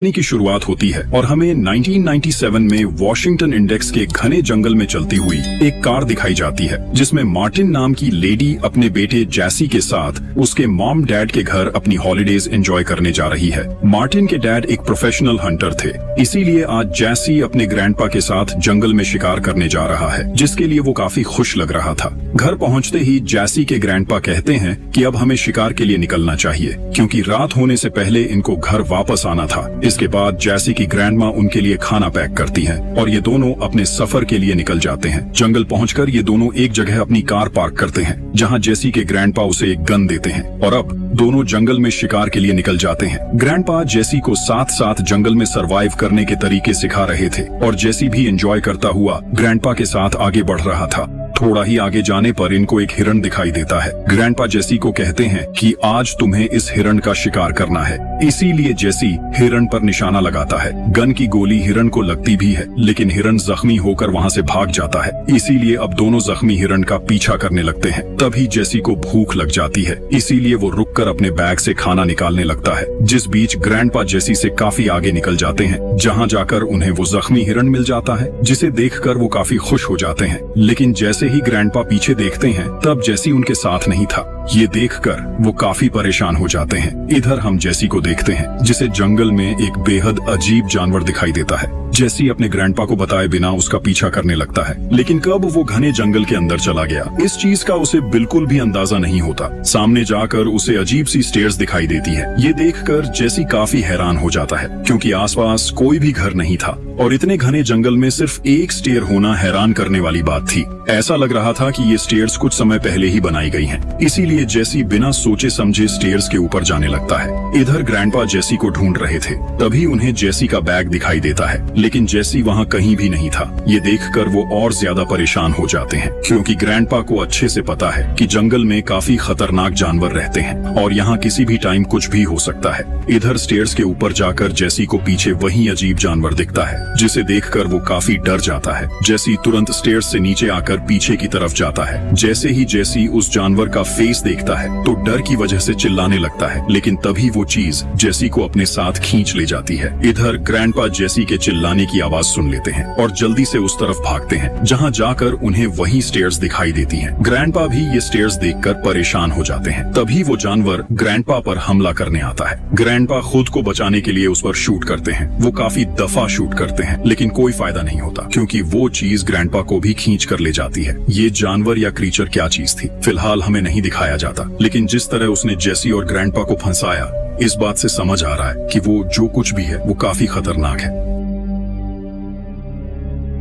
की शुरुआत होती है और हमें 1997 में वॉशिंगटन इंडेक्स के घने जंगल में चलती हुई एक कार दिखाई जाती है जिसमें मार्टिन नाम की लेडी अपने बेटे जैसी के साथ उसके मॉम डैड के घर अपनी हॉलिडेज एंजॉय करने जा रही है। मार्टिन के डैड एक प्रोफेशनल हंटर थे, इसीलिए आज जैसी अपने ग्रैंडपा के साथ जंगल में शिकार करने जा रहा है, जिसके लिए वो काफी खुश लग रहा था। घर पहुंचते ही जैसी के ग्रैंडपा कहते हैं कि अब हमें शिकार के लिए निकलना चाहिए क्योंकि रात होने से पहले इनको घर वापस आना था। इसके बाद जैसी की ग्रैंडमा उनके लिए खाना पैक करती हैं और ये दोनों अपने सफर के लिए निकल जाते हैं। जंगल पहुंचकर ये दोनों एक जगह अपनी कार पार्क करते हैं जहां जैसी के ग्रैंडपा उसे एक गन देते हैं और अब दोनों जंगल में शिकार के लिए निकल जाते हैं। ग्रैंडपा जैसी को साथ साथ जंगल में सरवाइव करने के तरीके सिखा रहे थे और जैसी भी एंजॉय करता हुआ ग्रैंडपा के साथ आगे बढ़ रहा था। थोड़ा ही आगे जाने पर इनको एक हिरण दिखाई देता है। ग्रैंडपा जैसी को कहते हैं कि आज तुम्हें इस हिरण का शिकार करना है, इसीलिए जैसी हिरण पर निशाना लगाता है। गन की गोली हिरण को लगती भी है, लेकिन हिरण जख्मी होकर वहां से भाग जाता है, इसीलिए अब दोनों जख्मी हिरण का पीछा करने लगते हैं। तभी जैसी को भूख लग जाती है, इसीलिए वो रुककर अपने बैग से खाना निकालने लगता है। जिस बीच ग्रैंडपा जैसी से काफी आगे निकल जाते हैं, जहाँ जाकर उन्हें वो जख्मी हिरण मिल जाता है, जिसे देखकर वो काफी खुश हो जाते हैं। लेकिन जैसे ही ग्रैंडपा पीछे देखते हैं तब जैसी उनके साथ नहीं था। ये देखकर वो काफी परेशान हो जाते हैं। इधर हम जैसी को देखते हैं जिसे जंगल में एक बेहद अजीब जानवर दिखाई देता है। जैसी अपने ग्रैंडपा को बताए बिना उसका पीछा करने लगता है, लेकिन कब वो घने जंगल के अंदर चला गया इस चीज का उसे बिल्कुल भी अंदाजा नहीं होता। सामने जाकर उसे अजीब सी स्टेयर्स दिखाई देती है। ये देखकर जैसी काफी हैरान हो जाता है क्योंकि आसपास कोई भी घर नहीं था और इतने घने जंगल में सिर्फ एक स्टेयर होना हैरान करने वाली बात थी। ऐसा लग रहा था कि ये स्टेयर्स कुछ समय पहले ही बनाई गई हैं। इसीलिए जैसी बिना सोचे समझे स्टेयर्स के ऊपर जाने लगता है। इधर ग्रैंडपा जैसी को ढूंढ रहे थे, तभी उन्हें जैसी का बैग दिखाई देता है, लेकिन जैसी वहाँ कहीं भी नहीं था। ये देखकर वो और ज्यादा परेशान हो जाते हैं क्योंकि ग्रैंडपा को अच्छे से पता है कि जंगल में काफी खतरनाक जानवर रहते हैं और यहाँ किसी भी टाइम कुछ भी हो सकता है। इधर स्टेयर्स के ऊपर जाकर जैसी को पीछे वही अजीब जानवर दिखता है जिसे देखकर वो काफी डर जाता है। जैसी तुरंत स्टेयर्स से नीचे आकर पीछे की तरफ जाता है। जैसे ही जैसी उस जानवर का फेस देखता है तो डर की वजह से चिल्लाने लगता है, लेकिन तभी वो चीज जैसी को अपने साथ खींच ले जाती है। इधर ग्रैंडपा जैसी के चिल्लाने की आवाज सुन लेते हैं और जल्दी से उस तरफ भागते हैं जहाँ जाकर उन्हें वही स्टेयर्स दिखाई देती हैं। ग्रैंडपा भी ये स्टेयर्स देखकर परेशान हो जाते हैं। तभी वो जानवर ग्रैंडपा पर हमला करने आता है। ग्रैंडपा खुद को बचाने के लिए उस पर शूट करते हैं। वो काफी दफा शूट करते हैं, लेकिन कोई फायदा नहीं होता क्योंकि वो चीज ग्रैंडपा को भी खींच कर ले जाती है। ये जानवर या क्रीचर क्या चीज थी फिलहाल हमें नहीं दिखाया जाता, लेकिन जिस तरह उसने जैसी और ग्रैंडपा को फंसाया इस बात से समझ आ रहा है कि वो जो कुछ भी है वो काफी खतरनाक है।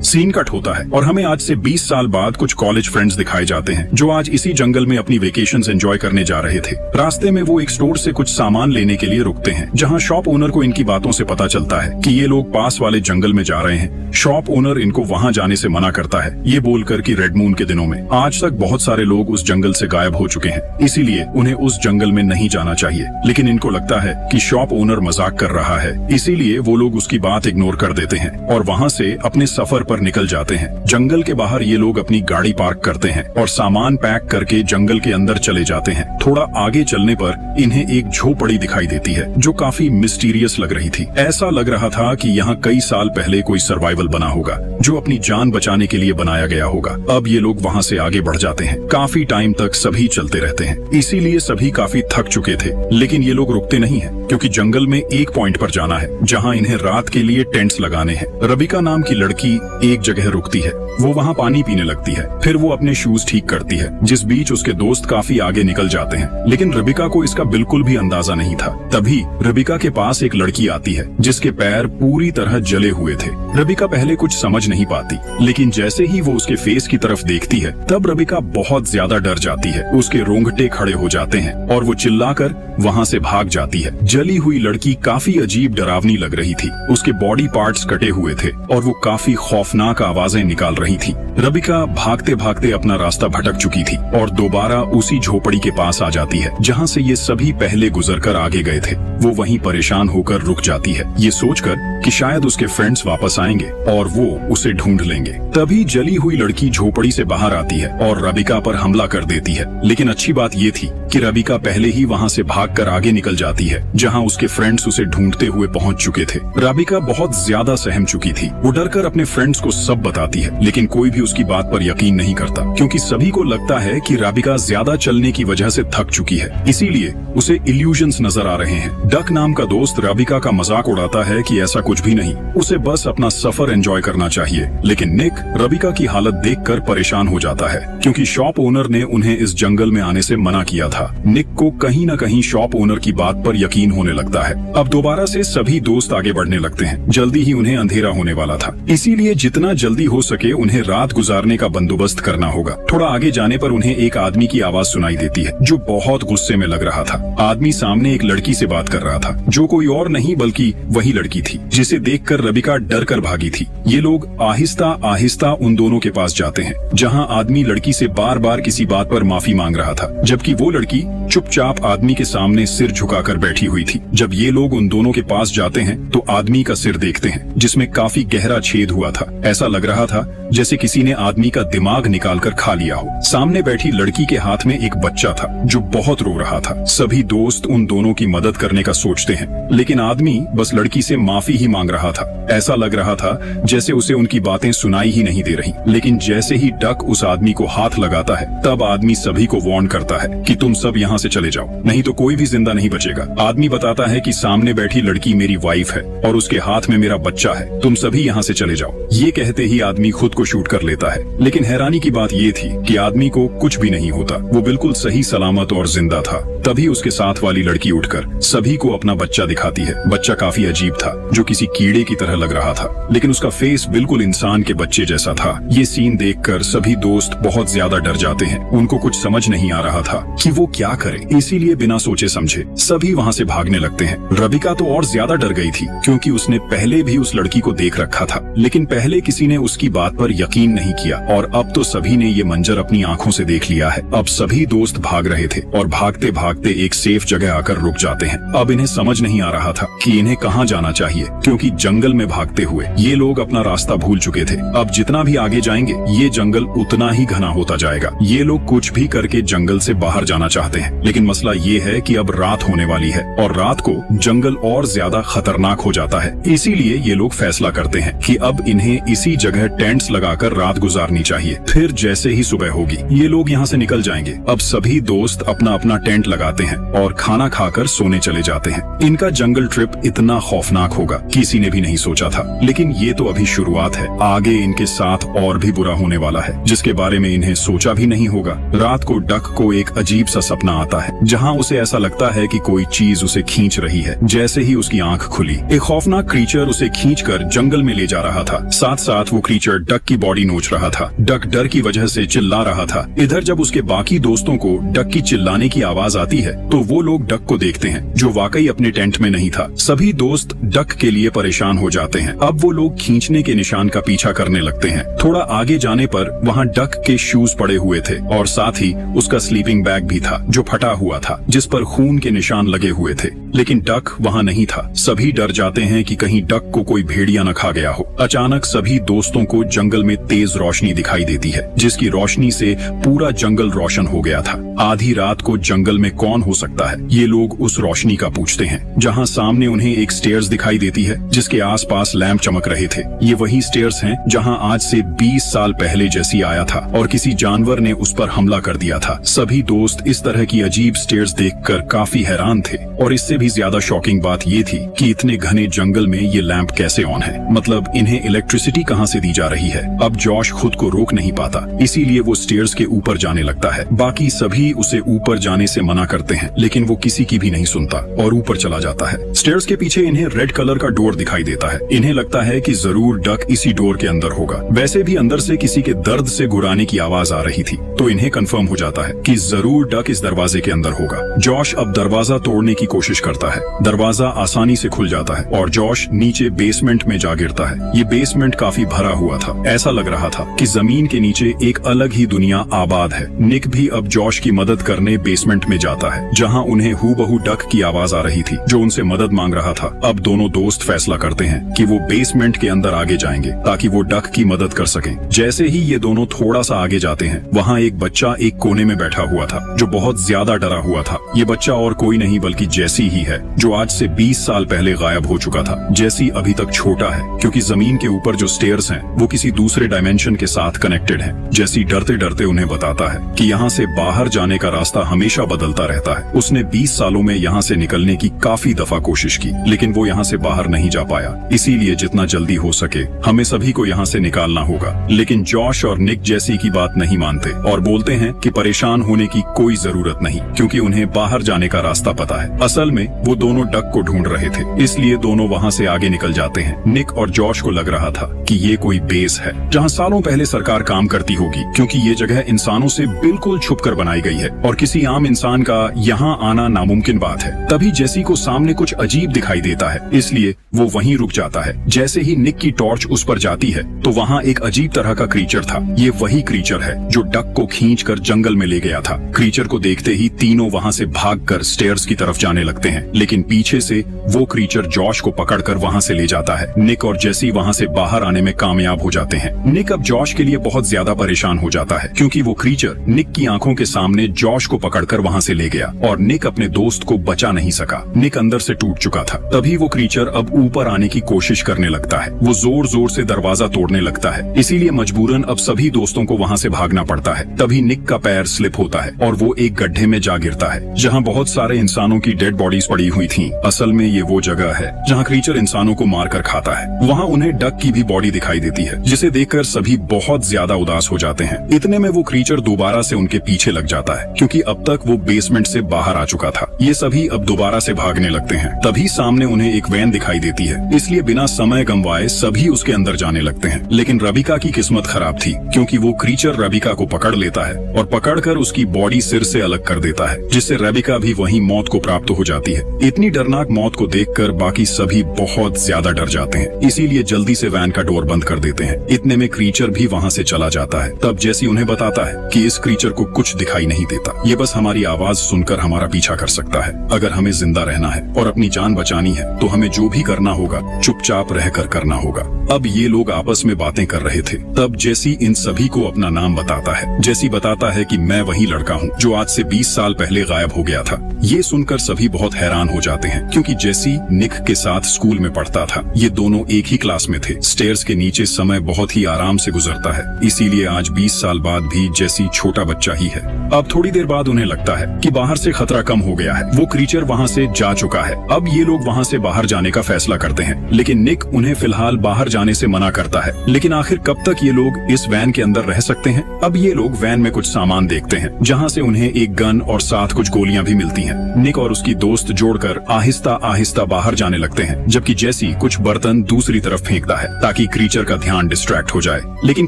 सीन कट होता है और हमें आज से 20 साल बाद कुछ कॉलेज फ्रेंड्स दिखाए जाते हैं जो आज इसी जंगल में अपनी वेकेशंस एंजॉय करने जा रहे थे। रास्ते में वो एक स्टोर से कुछ सामान लेने के लिए रुकते हैं जहां शॉप ओनर को इनकी बातों से पता चलता है कि ये लोग पास वाले जंगल में जा रहे हैं। शॉप ओनर इनको वहां जाने से मना करता है, ये बोलकर कि रेड मून के दिनों में आज तक बहुत सारे लोग उस जंगल से गायब हो चुके हैं, इसीलिए उन्हें उस जंगल में नहीं जाना चाहिए। लेकिन इनको लगता है कि शॉप ओनर मजाक कर रहा है, इसीलिए वो लोग उसकी बात इग्नोर कर देते हैं और वहाँ से अपने सफर पर निकल जाते हैं। जंगल के बाहर ये लोग अपनी गाड़ी पार्क करते हैं और सामान पैक करके जंगल के अंदर चले जाते हैं। थोड़ा आगे चलने पर इन्हें एक झोपड़ी दिखाई देती है जो काफी मिस्टीरियस लग रही थी। ऐसा लग रहा था कि यहाँ कई साल पहले कोई सर्वाइवल बना होगा जो अपनी जान बचाने के लिए बनाया गया होगा। अब ये लोग वहाँ से आगे बढ़ जाते हैं। काफी टाइम तक सभी चलते रहते हैं, इसीलिए सभी काफी थक चुके थे, लेकिन ये लोग रुकते नहीं है क्योंकि जंगल में एक पॉइंट पर जाना है जहाँ इन्हें रात के लिए टेंट्स लगाने हैं। रबिका नाम की लड़की एक जगह रुकती है, वो वहाँ पानी पीने लगती है, फिर वो अपने शूज ठीक करती है। जिस बीच उसके दोस्त काफी आगे निकल जाते हैं, लेकिन रबिका को इसका बिल्कुल भी अंदाजा नहीं था। तभी रबिका के पास एक लड़की आती है जिसके पैर पूरी तरह जले हुए थे। रबिका पहले कुछ समझ नहीं पाती, लेकिन जैसे ही वो उसके फेस की तरफ देखती है तब रबिका बहुत ज्यादा डर जाती है। उसके रोंगटे खड़े हो जाते हैं और वो चिल्लाकर वहाँ से भाग जाती है। जली हुई लड़की काफी अजीब डरावनी लग रही थी। उसके बॉडी पार्ट्स कटे हुए थे और वो काफी खौफनाक आवाजें निकाल रही थी। रबिका भागते भागते अपना रास्ता भटक चुकी थी और दोबारा उसी झोपड़ी के पास आ जाती है जहाँ से ये सभी पहले गुजरकर आगे गए थे। वो वहीं परेशान होकर रुक जाती है। ये सोचकर कि शायद उसके फ्रेंड्स वापस आएंगे और वो उसे ढूंढ लेंगे। तभी जली हुई लड़की झोपड़ी से बाहर आती है और रबिका पर हमला कर देती है। लेकिन अच्छी बात ये थी कि रबिका पहले ही वहाँ से भागकर आगे निकल जाती है, जहाँ उसके फ्रेंड्स उसे ढूंढते हुए पहुँच चुके थे। रबिका बहुत ज्यादा सहम चुकी थी। वो डरकर अपने फ्रेंड्स को सब बताती है, लेकिन कोई भी उसकी बात पर यकीन नहीं करता, क्योंकि सभी को लगता है कि रबिका ज्यादा चलने की वजह से थक चुकी है, इसीलिए उसे इल्यूजन्स नजर आ रहे हैं। डक नाम का दोस्त रबिका का मजाक उड़ाता है कि ऐसा कुछ भी नहीं, उसे बस अपना सफर एंजॉय करना चाहिए। लेकिन निक रबिका की हालत देखकर परेशान हो जाता है, क्योंकि शॉप ओनर ने उन्हें इस जंगल में आने से मना किया था। निक को कहीं न कहीं शॉप ओनर की बात पर यकीन होने लगता है। अब दोबारा से सभी दोस्त आगे बढ़ने लगते हैं। जल्दी ही उन्हें अंधेरा होने वाला था, इसीलिए जितना जल्दी हो सके उन्हें रात गुजारने का बंदोबस्त करना होगा। थोड़ा आगे जाने पर उन्हें एक आदमी की आवाज सुनाई देती है, जो बहुत गुस्से में लग रहा था। आदमी सामने एक लड़की से बात कर रहा था, जो कोई और नहीं बल्कि वही लड़की थी, जिसे देखकर रबिका डर कर भागी थी। ये लोग आहिस्ता आहिस्ता उन दोनों के पास जाते हैं, जहाँ आदमी लड़की से बार बार किसी बात पर माफी मांग रहा था, जबकि वो लड़की चुपचाप आदमी के सामने सिर झुकाकर बैठी हुई थी। जब ये लोग उन दोनों के पास जाते हैं तो आदमी का सिर देखते हैं, जिसमें काफी गहरा छेद हुआ था। ऐसा लग रहा था जैसे किसी ने आदमी का दिमाग निकालकर खा लिया हो। सामने बैठी लड़की के हाथ में एक बच्चा था, जो बहुत रो रहा था। सभी दोस्त उन दोनों की मदद करने का सोचते हैं, लेकिन आदमी बस लड़की से माफी ही मांग रहा था। ऐसा लग रहा था जैसे उसे उनकी बातें सुनाई ही नहीं दे रही। लेकिन जैसे ही डक उस आदमी को हाथ लगाता है, तब आदमी सभी को वार्न करता है कि तुम सब यहाँ से चले जाओ, नहीं तो कोई भी जिंदा नहीं बचेगा। आदमी बताता है कि सामने बैठी लड़की मेरी वाइफ है और उसके हाथ में मेरा बच्चा है, तुम सभी यहाँ से चले जाओ। ये कहते ही आदमी खुद को शूट कर लेता है। लेकिन हैरानी की बात ये थी कि आदमी को कुछ भी नहीं होता, वो बिल्कुल सही सलामत और जिंदा था। तभी उसके साथ वाली लड़की उठकर सभी को अपना बच्चा दिखाती है। बच्चा काफी अजीब था, जो किसी कीड़े की तरह लग रहा था, लेकिन उसका फेस बिल्कुल इंसान के बच्चे जैसा था। ये सीन देखकर सभी दोस्त बहुत ज्यादा डर जाते हैं। उनको कुछ समझ नहीं आ रहा था कि वो क्या करे, इसीलिए बिना सोचे समझे सभी वहाँ से भागने लगते हैं। रबिका तो और ज्यादा डर गई थी, क्योंकि उसने पहले भी उस लड़की को देख रखा था, लेकिन पहले किसी ने उसकी बात पर यकीन नहीं किया, और अब तो सभी ने ये मंजर अपनी आंखों से देख लिया है। अब सभी दोस्त भाग रहे थे और भागते भागते एक सेफ जगह आकर रुक जाते हैं। अब इन्हें समझ नहीं आ रहा था कि इन्हें कहाँ जाना चाहिए, क्योंकि जंगल में भागते हुए ये लोग अपना रास्ता भूल चुके थे। अब जितना भी आगे जाएंगे ये जंगल उतना ही घना होता जाएगा। ये लोग कुछ भी करके जंगल से बाहर जाना चाहते हैं, लेकिन मसला ये है कि अब रात होने वाली है और रात को जंगल और ज्यादा खतरनाक हो जाता है। इसीलिए ये लोग फैसला करते हैं कि अब इन्हें इसी जगह टेंट्स लगाकर रात गुजारनी चाहिए। फिर जैसे ही सुबह होगी ये लोग यहाँ से निकल जाएंगे। अब सभी दोस्त अपना अपना टेंट लगाते हैं और खाना खाकर सोने चले जाते हैं। इनका जंगल ट्रिप इतना खौफनाक होगा किसी ने भी नहीं सोचा था, लेकिन ये तो अभी शुरुआत है। आगे इनके साथ और भी बुरा होने वाला है, जिसके बारे में इन्हें सोचा भी नहीं होगा। रात को डक को एक अजीब सा सपना आता है, जहाँ उसे ऐसा लगता है कि कोई चीज उसे खींच रही है। जैसे ही उसकी आंख खुली, एक खौफनाक क्रीचर उसे खींचकर जंगल में ले जा रहा था। साथ साथ वो क्रीचर डक की बॉडी नोच रहा था। डक डर की वजह से चिल्ला रहा था। इधर जब उसके बाकी दोस्तों को डक की चिल्लाने की आवाज आती है, तो वो लोग डक को देखते हैं, जो वाकई अपने टेंट में नहीं था। सभी दोस्त डक के लिए परेशान हो जाते हैं। अब वो लोग खींचने के निशान का पीछा करने लगते हैं। थोड़ा आगे जाने पर वहाँ डक के शूज पड़े हुए थे और साथ ही उसका स्लीपिंग बैग भी था, जो फटा हुआ था, जिस पर खून के निशान लगे हुए थे। लेकिन डक वहाँ नहीं था। सभी डर जाते हैं कि कहीं डक को कोई भेड़िया न खा गया हो। अचानक सभी दोस्तों को जंगल में तेज रोशनी दिखाई देती है, जिसकी रोशनी से पूरा जंगल रोशन हो गया था। आधी रात को जंगल में कौन हो सकता है, ये लोग उस रोशनी का पूछते हैं। जहाँ सामने उन्हें एक स्टेयर्स दिखाई देती है, जिसके आसपास लैंप चमक रहे थे। ये वही स्टेयर्स हैं जहाँ आज से 20 साल पहले जैसी आया था और किसी जानवर ने उस पर हमला कर दिया था। सभी दोस्त इस तरह की अजीब स्टेयर्स देखकर काफी हैरान थे, और इससे भी ज्यादा शॉकिंग बात ये थी कि इतने घने जंगल में ये लैंप कैसे ऑन है, मतलब इन्हें इलेक्ट्रिसिटी कहाँ से दी जा रही है। अब जॉश खुद को रोक नहीं पाता, इसीलिए वो स्टेयर्स के ऊपर जाने लगता है। बाकी सभी उसे ऊपर जाने से मना करते हैं, लेकिन वो किसी की भी नहीं सुनता और ऊपर चला जाता है। स्टेयर्स के पीछे इन्हें रेड कलर का डोर दिखाई देता है। इन्हें लगता है कि जरूर डक इसी डोर के अंदर होगा। वैसे भी अंदर से किसी के दर्द से गुड़ाने की आवाज आ रही थी, तो इन्हें कंफर्म हो जाता है कि जरूर डक इस दरवाजे के अंदर होगा। जॉश अब दरवाजा तोड़ने की कोशिश करता है। दरवाजा आसानी से खुल जाता है और जॉश नीचे बेसमेंट में जा गिरता है। ये बेसमेंट काफी भरा हुआ था। ऐसा लग रहा था कि जमीन के नीचे एक अलग ही दुनिया आबाद है। निक भी अब जॉश की मदद करने बेसमेंट में जाता है, जहाँ उन्हें हूबहू डक की आवाज आ रही थी जो उनसे मदद मांग रहा था। अब दोनों दोस्त फैसला करते हैं कि वो बेसमेंट के अंदर आगे जाएंगे ताकि वो डक की मदद कर सकें। जैसे ही ये दोनों थोड़ा सा आगे जाते हैं, वहाँ एक बच्चा एक कोने में बैठा हुआ था जो बहुत ज्यादा डरा हुआ था। ये बच्चा और कोई नहीं बल्कि जेसी ही है, जो आज से 20 साल पहले गायब हो चुका था। जेसी अभी तक छोटा है क्योंकि जमीन के ऊपर जो स्टेयर्स हैं वो किसी दूसरे डायमेंशन के साथ कनेक्टेड हैं। जेसी डरते डरते उन्हें बताता है कि यहाँ से बाहर जाने का रास्ता हमेशा बदलता रहता है। उसने 20 सालों में यहाँ से निकलने की काफी दफा कोशिश की, लेकिन वो यहाँ से बाहर नहीं जा पाया। इसीलिए जितना जल्दी हो सके हमें सभी को यहाँ से निकालना होगा। लेकिन जॉश और निक जेसी की बात नहीं मानते और बोलते हैं कि परेशान होने की कोई जरूरत नहीं, क्योंकि उन्हें बाहर जाने का रास्ता पता है। असल में वो दोनों डक को ढूंढ रहे थे, इसलिए दोनों वहाँ से आगे निकल जाते हैं। निक और जॉश को लग रहा था कि ये कोई बेस है जहाँ सालों पहले सरकार काम करती होगी, क्योंकि ये जगह इंसानों से बिल्कुल छुपकर बनाई गई है और किसी आम इंसान का यहाँ आना नामुमकिन बात है। तभी जेसी को सामने कुछ अजीब दिखाई देता है, इसलिए वो वहीं रुक जाता है। जैसे ही निक की टॉर्च उस पर जाती है तो वहाँ एक अजीब तरह का क्रीचर था। ये वही क्रीचर है जो डक को खींचकर जंगल में ले गया था। क्रीचर को देखते ही तीनों वहाँ से भागकर स्टेयर्स की तरफ जाने लगते हैं, लेकिन पीछे से वो क्रीचर जॉश को पकड़कर वहाँ से ले जाता है। निक और जेसी वहाँ से बाहर आने में कामयाब हो जाते हैं। निक अब जॉश के लिए बहुत ज्यादा परेशान हो जाता है, क्योंकि वो क्रीचर निक की आंखों के सामने जॉश को पकड़कर वहाँ से ले गया और निक अपने दोस्त को बचा नहीं सका। निक अंदर से टूट चुका था। तभी वो क्रीचर अब ऊपर आने की कोशिश करने लगता है। वो जोर जोर से दरवाजा तोड़ने लगता है, इसीलिए मजबूरन अब सभी दोस्तों को वहाँ से भागना पड़ता है। तभी निक का पैर स्लिप होता है और वो एक गड्ढे में जा गिरता है, जहाँ बहुत सारे इंसानों की डेड बॉडीज पड़ी हुई थी। असल में ये वो जगह है जहाँ क्रीचर इंसानों को मारकर खाता है। वहाँ उन्हें डक की भी बॉडी दिखाई देती है, जिसे देखकर सभी बहुत ज्यादा उदास हो जाते हैं। इतने में वो क्रीचर दोबारा से उनके पीछे लग जाता है, क्योंकि अब तक वो बेसमेंट से बाहर आ चुका था। ये सभी अब दोबारा से भागने लगते हैं। तभी सामने उन्हें एक वैन दिखाई देती है, इसलिए बिना समय गंवाए सभी उसके अंदर जाने लगते हैं। लेकिन रबिका की किस्मत खराब थी, क्योंकि वो क्रीचर रबिका को पकड़ लेता है और पकड़कर उसकी बॉडी सिर से अलग कर देता है, जिससे रबिका भी वहीं मौत को प्राप्त हो जाती है। इतनी दर्दनाक मौत को देखकर बाकी सभी बहुत ज्यादा डर जाते हैं, इसीलिए जल्दी से वैन का डोर बंद कर देते हैं। इतने में क्रीचर भी वहाँ से चला जाता है। तब जेसी उन्हें बताता है कि इस क्रीचर को कुछ दिखाई नहीं देता, ये बस हमारी आवाज सुनकर हमारा पीछा कर सकता है। अगर हमें जिंदा रहना है और अपनी जान बचानी है तो हमें जो भी करना होगा चुपचाप रहकर करना होगा। अब ये लोग आपस में बातें कर रहे थे। तब जेसी इन सभी को अपना नाम बताता है। जेसी बताता है कि मैं वही लड़का हूँ जो आज से 20 साल पहले गायब हो गया था। ये सुनकर सभी बहुत हैरान हो जाते हैं, क्योंकि जेसी निक के साथ स्कूल में पढ़ता था। ये दोनों एक ही क्लास में थे। स्टेयर्स के नीचे समय बहुत ही आराम से गुजरता है, इसीलिए आज 20 साल बाद भी जेसी छोटा बच्चा ही है। अब थोड़ी देर बाद उन्हें लगता है कि बाहर से खतरा कम हो गया है। वो क्रीचर वहाँ से जा चुका है। अब ये लोग वहाँ से बाहर जाने का फैसला करते हैं, लेकिन निक उन्हें फिलहाल बाहर जाने से मना करता है। लेकिन आखिर कब तक ये लोग इस वैन के अंदर रह सकते हैं? अब ये लोग वैन में कुछ सामान देखते हैं, जहाँ से उन्हें एक गन और साथ कुछ गोलियां भी मिलती हैं। निक और उसकी दोस्त जोड़कर आहिस्ता आहिस्ता बाहर जाने लगते हैं, जबकि जेसी कुछ बर्तन दूसरी तरफ फेंकता है ताकि क्रीचर का ध्यान डिस्ट्रैक्ट हो जाए। लेकिन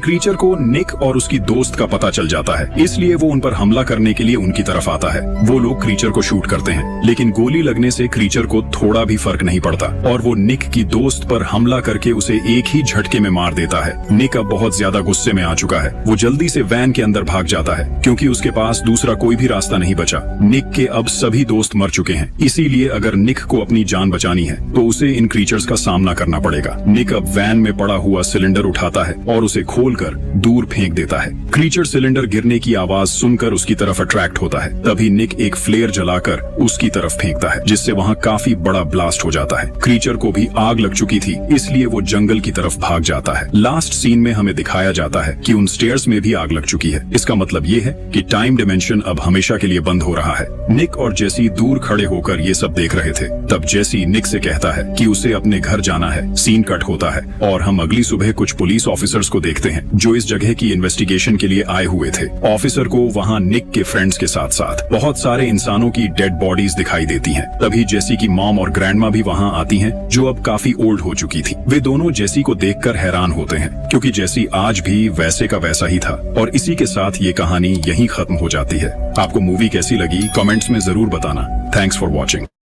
क्रीचर को निक और उसकी दोस्त का पता चल जाता है, इसलिए वो उन पर हमला करने के लिए उनकी तरफ आता है। वो लोग क्रीचर को शूट करते हैं, लेकिन गोली लगने से क्रीचर को थोड़ा भी फर्क नहीं पड़ता और वो निक की दोस्त पर हमला करके उसे एक ही झटके में मार देता है। निक अब बहुत ज्यादा गुस्से में आ चुका है। वो जल्दी से वैन के अंदर भाग जाता है, क्योंकि उसके पास दूसरा कोई भी रास्ता नहीं बचा। निक के अब सभी दोस्त मर चुके हैं, इसीलिए अगर निक को अपनी जान बचानी है तो उसे इन क्रीचर्स का सामना करना पड़ेगा। निक अब वैन में पड़ा हुआ सिलेंडर उठाता है और उसे खोलकर दूर फेंक देता है। क्रीचर सिलेंडर गिरने की आवाज सुनकर उसकी तरफ अट्रैक्ट होता है। तभी निक एक फ्लेयर जलाकर उसकी तरफ फेंकता है, जिससे वहाँ काफी बड़ा ब्लास्ट हो जाता है। क्रीचर को भी आग लग चुकी थी, इसलिए वो जंगल की तरफ भाग जाता है। लास्ट सीन में हमें दिखाया जाता है कि उन स्टेयर्स में भी आग लग चुकी है। इसका मतलब ये है कि टाइम डिमेंशन अब हमेशा के लिए बंद हो रहा है। निक और जेसी दूर खड़े होकर ये सब देख रहे थे। तब जेसी निक से कहता है कि उसे अपने घर जाना है। सीन कट होता है और हम अगली सुबह कुछ पुलिस ऑफिसर्स को देखते हैं जो इस जगह की इन्वेस्टिगेशन के लिए आए हुए थे। ऑफिसर को वहाँ निक के फ्रेंड्स के साथ साथ बहुत सारे इंसानों की डेड बॉडीज दिखाई देती हैं। तभी जेसी की मॉम और ग्रैंडमा भी वहाँ आती हैं, जो अब काफी ओल्ड हो चुकी थी। वे दोनों जेसी को देखकर हैरान होते हैं, क्योंकि जेसी आज भी वैसे का वैसा ही था। और इसी के साथ ये कहानी यहीं खत्म हो जाती है। आपको मूवी कैसी लगी कमेंट्स में जरूर बताना। Thanks for watching.